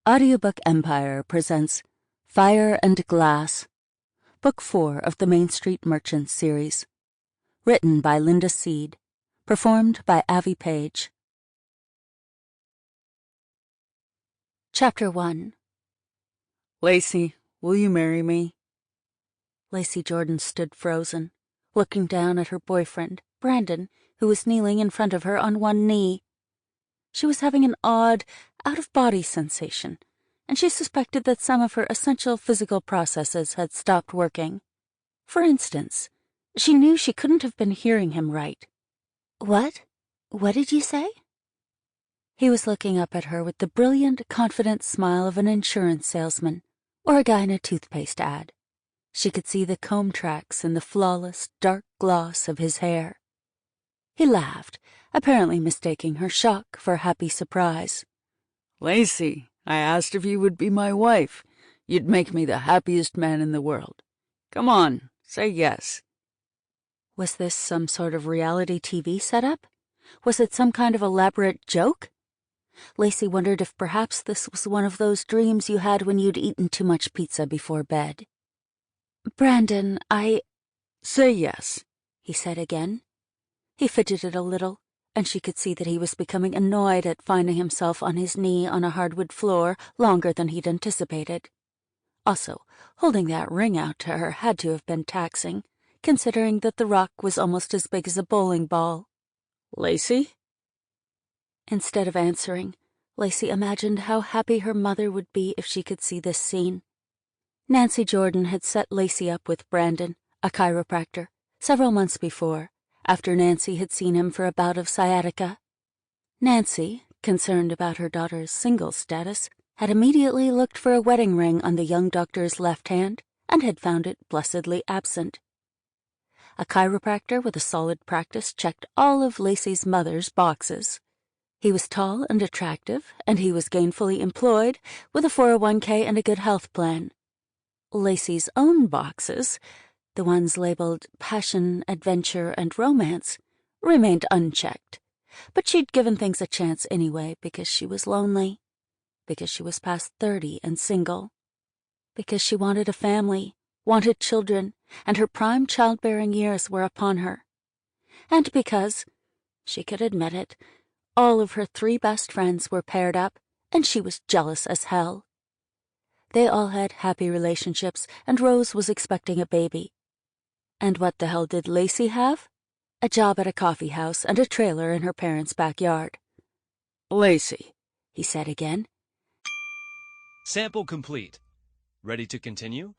Audiobook Empire presents Fire and Glass, Book 4 of the Main Street Merchants series. Written by Linda Seed. Performed by Avie Paige. Chapter 1. Lacy, will you marry me? Lacy Jordan stood frozen, looking down at her boyfriend, Brandon, who was kneeling in front of her on one knee. She was having an odd, out-of-body sensation, and she suspected that some of her essential physical processes had stopped working. For instance, she knew she couldn't have been hearing him right. What? What did you say? He was looking up at her with the brilliant, confident smile of an insurance salesman, or a guy in a toothpaste ad. She could see the comb tracks in the flawless, dark gloss of his hair. He laughed, apparently mistaking her shock for a happy surprise. Lacy, I asked if you would be my wife. You'd make me the happiest man in the world. Come on, say yes. Was this some sort of reality TV setup? Was it some kind of elaborate joke? Lacy wondered if perhaps this was one of those dreams you had when you'd eaten too much pizza before bed. Brandon, Say yes, he said again. He fidgeted a little, and she could see that he was becoming annoyed at finding himself on his knee on a hardwood floor longer than he'd anticipated. Also, holding that ring out to her had to have been taxing, considering that the rock was almost as big as a bowling ball. Lacy? Instead of answering, Lacy imagined how happy her mother would be if she could see this scene. Lacy Jordan had set Lacy up with Brandon, a chiropractor, several months before, after Nancy had seen him for a bout of sciatica. Nancy, concerned about her daughter's single status, had immediately looked for a wedding ring on the young doctor's left hand and had found it blessedly absent. A chiropractor with a solid practice checked all of Lacy's mother's boxes. He was tall and attractive, and he was gainfully employed with a 401k and a good health plan. Lacy's own boxes, the ones labeled passion, adventure, and romance, remained unchecked, but she'd given things a chance anyway because she was lonely, because she was past 30 and single, because she wanted a family, wanted children, and her prime childbearing years were upon her, and because, she could admit it, all of her 3 best friends were paired up, and she was jealous as hell. They all had happy relationships, and Rose was expecting a baby. And what the hell did Lacy have? A job at a coffee house and a trailer in her parents' backyard. Lacy, he said again. Sample complete. Ready to continue?